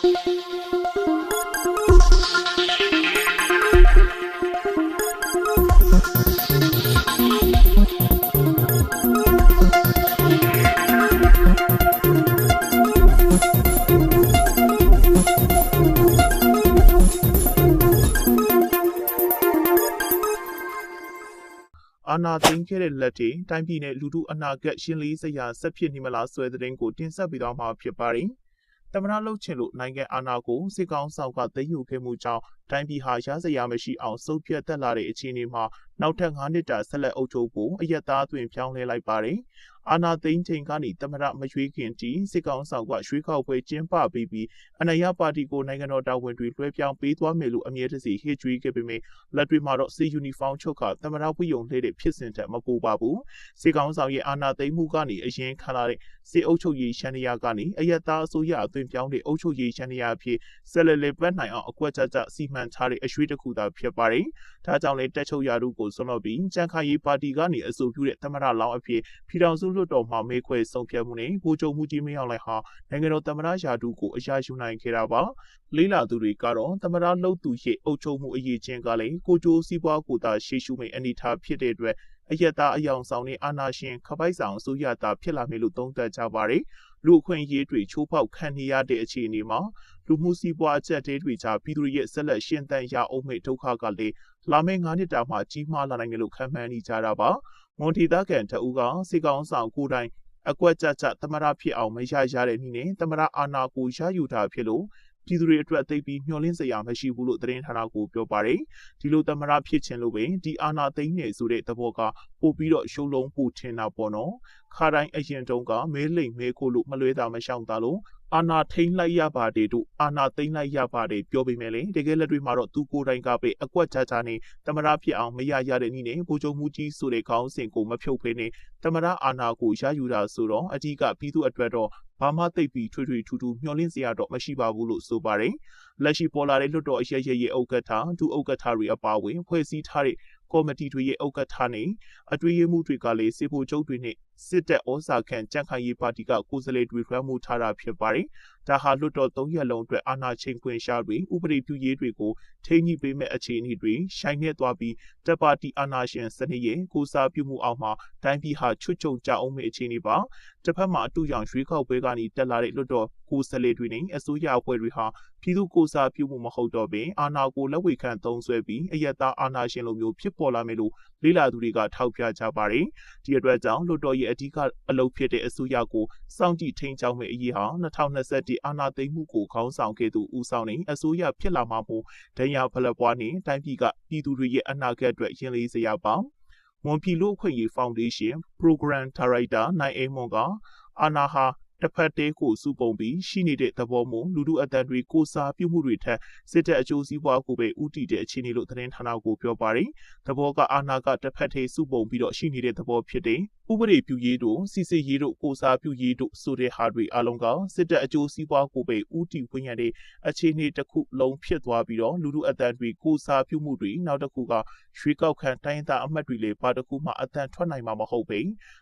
အာနာသိန်းခဲ့တဲ့လက်တွေတိုင်းပြည်နဲ့လူထုအနာဂတ်ရှင်းလင်းစရာဆက်ဖြစ်နေမလားဆိုတဲ့သတင်းကိုတင်ဆက်ပေးသွားမှာဖြစ်ပါတယ်။သမ္မတလှုပ်ချင်လို့နိုင်ငံအာဏာကိုစစ်ကောင်ဆောင်ကသိမ်းယူခဲ့မှုကြောင့်တိုင်းပြည်ဟာရစရာမရှိအောင်စုပ်ပြတ်တက်လာတဲ့အခြေအနေမှာနောက်ထပ်9နှစ်တာဆက်လက်အုပ်ချုပ်ဖို့အယက်သားအသွင်ပြောင်းလဲလိုက်ပါတယ်။အာနာသိန်းချိန်ကနေသမ္မတမရွေးခင်တီစစ်ကောင်ဆောင်ကရွှေကောက်ပွဲကျင်းပပြီးအနာရပါတီကိုနိုင်ငံတော်တာဝန်တွေလွှဲပြောင်းပေးသွားမယ်လို့အမြဲတစေဟစ်ကြွေးခဲ့ပေမဲ့လက်တွေမှာတော့စစ်ယူနီဖောင်းချုပ်ကသမ္မတဝိယုံလှည့်တဲ့ဖြစ်စဉ်ထက်မပိုပါဘူး။စစ်ကောင်ဆောင်ရဲ့အာနာသိန်းမှုကနေအရင်ခံလာတဲ့စစ်အုပ်ချုပ်ရေးရှမ်းရကနေအယက်သားအစိုးရအသွင်ပြောင်းတဲ့အုပ်ချုပ်ရေးရှမ်းရအဖြစ်ဆက်လက်ပတ်နိုင်အောင်အကွက်ကြကြစီမံထားတဲ့အရွှေတစ်ခုသာဖြစ်ပါတယ်။ဒါကြောင့်လည်းတက်ချုပ်ရာထူးကိုဆွလို့ပြီးကြံခိုင်ရေးပါတီကနေအဆိုပြုတဲ့သမ္မတလောင်းအဖြစ်ပြည်ထောင်စုလွှတ်တော်မှာမဲခွဲဆုံးဖြတ်မှုနဲ့ဗိုလ်ချုပ်မှုကြီးမင်းအောင်လှိုင်ဟာနိုင်ငံတော်သမ္မတရာထူးကိုအရာယူနိုင်ခဲ့တာပါ။လေးလာသူတွေကတော့သမ္မတလှုပ်သူရဲ့အုပ်ချုပ်မှုအရေးချင်းကလည်းကိုကျိုးစီးပွားကိုသာရှေ့ရှုမိအနေထားဖြစ်တဲ့အတွက်အယက်သားအယောင်ဆောင်တဲ့အာဏာရှင်ခပိုက်ဆောင်အစိုးရသားဖြစ်လာမယ်လို့သုံးသပ်ကြပါတယ်။လူအခွင့်အရေးတွေချိုးဖောက်ခံနေရတဲ့အခြေအနေမှာလူမှုစီးပွားအကျပ်အတည်းတွေကြားပြည်သူတွေရဲ့ဆက်လက်ရှင်သန်ရအောင်မဲ့ဒုက္ခကလည်းလာမယ့်9နှစ်တာမှာကြီးမားလာနိုင်တယ်လို့ခန့်မှန်းနေကြတာပါ။မွန်တီသားကန်တအူးကစစ်ကောင်ဆောင်ကိုယ်တိုင်အကွက်ကြကြသမ္မတဖြစ်အောင်မရတဲ့နည်းနဲ့သမ္မတအာဏာကိုရယူတာဖြစ်လို့ပြည်သူတွေအတွက်သိပြီးမျှော်လင့်စရာမရှိဘူးလို့သတင်းဌာနကိုပြောပါတယ်ဒီလိုသမ္မတဖြစ်ချင်လို့ပဲဒီအာဏာသိမ်းနေဆိုတဲ့သဘောကပို့ပြီးတော့ရှုံးလုံးပို့ထင်တာပေါ့နော်ခါတိုင်းအရင်တုန်းကမဲလိမ်မဲခိုလို့မလွဲတာမရှောင်တာလို့အာဏာထိန်လိုက်ရပါတယ်တို့အာဏာသိမ်းလိုက်ရပါတယ်ပြောပေမဲ့လည်းတကယ်လက်တွေ့မှာတော့သူကိုယ်တိုင်ကပဲအကွက်ကြကြနဲ့သမ္မတဖြစ်အောင်မရတဲ့နည်းနဲ့ဗိုလ်ချုပ်မှုကြီးဆိုတဲ့ခေါင်းစဉ်ကိုမဖြုတ်ဖေးနဲ့သမ္မတအာဏာကိုရယူတာဆိုတော့အကြီးကပြည်သူအတွက်တော့ဘာမှသိပ်ပြီးထွေထွေထူးထူးမျှော်လင့်စရာတော့မရှိပါဘူးလို့ဆိုပါတယ်လက်ရှိပေါ်လာတဲ့လွှတ်တော်အရရဲ့ဥက္ကဋ္ဌဒုဥက္ကဋ္ဌတွေအပါအဝင်ဖွဲ့စည်းထားတဲ့ကော်မတီတွေရဲ့ဥက္ကဋ္ဌနဲ့အတွေ့အမှုတွေကလည်းစေဖို့ချုပ်တွေနဲ့စစ်တပ်ဩဇာခံကြံ့ခိုင်ရေးပါတီကကိုယ်စားလှယ်တွေလွှမ်းမိုးထားတာဖြစ်ပါတယ်။ဒါဟာလွှတ်တော်3ရက်လုံးအတွက်အာဏာချိန်ခွင်ရှာတွေဥပဒေပြုရေးတွေကိုထိန်းညှိပေးမဲ့အခြေအနေတွေရှိုင်းနေသွားပြီးတပ်ပါတီအာဏာရှင်စနစ်ရဲ့ကိုစားပြုမှုအောက်မှာတိုင်းပြည်ဟာချွတ်ချုံကြအောင်မဲ့အခြေအနေပါ။တစ်ဖက်မှာအတူရောင်ရွှေခောက်ပွဲကနေတက်လာတဲ့လွှတ်တော်ကိုယ်စားလှယ်တွေနဲ့အစိုးရအဖွဲ့တွေဟာပြည်သူကိုစားပြုမှုမဟုတ်တော့ဘဲအာဏာကိုလက်ဝေခံသုံးစွဲပြီးအယက်သားအာဏာရှင်လိုမျိုးဖြစ်ပေါ်လာမယ်လို့လေးလာသူတွေကထောက်ပြကြပါတယ်။ဒီအတွက်ကြောင့်လွှတ်တော်ရဲ့အဓိကအလုပ်ဖြစ်တဲ့အစိုးရကိုစောင့်ကြည့်ထိန်းကျောင်းမဲ့အရေးဟာ2021အာဏာသိမ်းမှုကိုခေါင်းဆောင်ခဲ့သူဦးဆောင်နေအစိုးရဖြစ်လာမှာမို့ဒဏ်ရာဖလက်ပွားနဲ့တိုင်းပြည်ကပြည်သူတွေရဲ့အနာဂတ်အတွက်ရင်လေးစရာပါ။မွန်ပြည်လူ့အခွင့်အရေးဖောင်ဒေးရှင်း Program Director နိုင်အေးမွန်ကအာဏာဟာတစ်ဖက်တည်းကိုစုပုံပြီးရှိနေတဲ့သဘောမျိုးလူထုအတန်တွေကိုစားပြုမှုတွေထက်စစ်တပ်အကျိုးစီးပွားကိုပဲဥတီတဲ့အခြေအနေလို့သတင်းဌာနကိုပြောပါတယ်။သဘောကအာဏာကတစ်ဖက်တည်းစုပုံပြီးတော့ရှိနေတဲ့သဘောဖြစ်တဲ့ဥပဒေပြုရေးတို့စီစစ်ရေးတို့ကိုစားပြုရေးတို့ဆိုတဲ့ဟာတွေအလုံးကစစ်တပ်အကျိုးစီးပွားကိုပဲဥတီဝင်ရတဲ့အခြေအနေတစ်ခုလုံးဖြစ်သွားပြီးတော့လူထုအတန်တွေကိုစားပြုမှုတွေနောက်တစ်ခုကရွှေကောက်ခံတိုင်းသားအမတ်တွေလည်းဘာတစ်ခုမှအတန်ထွက်နိုင်မှာမဟုတ်ပဲ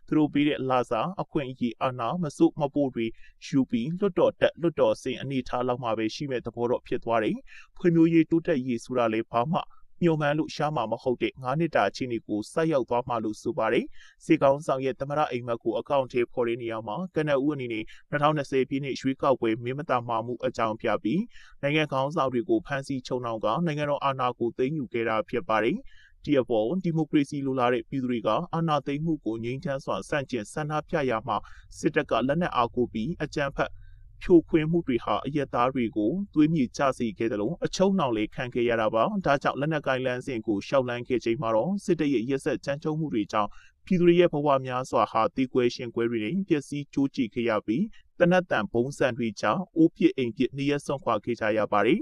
သူတို့ပြီးတဲ့လာစာအခွင့်အရေးအာဏာမစုမပို့တွေယူပြီးလွတ်တော်တက်လွတ်တော်စင်အနေထားလောက်မှပဲရှိမဲ့သဘောတော့ဖြစ်သွားတယ်။ဖွံ့ဖြိုးရေးတိုးတက်ရေးဆိုတာလည်းဘာမှညှို့မှန်းလို့ရှားမှာမဟုတ်တဲ့9နှစ်တာအခြေအနေကိုဆိုက်ရောက်သွားမှလို့ဆိုပါတယ်။စေကောင်ဆောင်ရဲ့သမရအိမ်မက်ကိုအကောင့်ထဲပေါ်တဲ့နေရာမှာကနအူအနေနဲ့2020ပြည့်နှစ်ရွေးကောက်ပွဲမင်းမတာမှမှုအကြောင်းပြပြီးနိုင်ငံခေါင်းဆောင်တွေကိုဖမ်းဆီးချုပ်နှောင်ကနိုင်ငံတော်အာဏာကိုသိမ်းယူခဲ့တာဖြစ်ပါတယ်။ဒီအပေါ်ဒီမိုကရေစီလိုလားတဲ့ပြည်သူတွေကအာဏာသိမ်းမှုကိုငြိမ်းချမ်းစွာဆန့်ကျင်ဆန္ဒပြရမှာစစ်တပ်ကလက်နက်အားကိုပြီးအကြမ်းဖက်ဖြိုခွင်းမှုတွေဟာအယက်သားတွေကိုသွေးမြေကျစေခဲ့တယ်လို့အချုံနှောင်လေးခံခဲ့ရတာပါဒါကြောင့်လက်နက်ကိုင်လန်းစဉ်ကိုရှောက်လန်းခဲ့ချိန်မှာတော့စစ်တပ်ရဲ့ရက်ဆက်ကြမ်းကြုတ်မှုတွေကြောင့်ပြည်သူတွေရဲ့ဘဝများစွာဟာတီကွဲရှင်ကွဲတွေနဲ့ပျက်စီးကျိုးကျခဲ့ရပြီးတနတ်တန်ဘုံစံတွေကြောင့်အိုးပြစ်အိမ်ပြစ်နေရဆုံးခွာခဲ့ကြရပါတယ်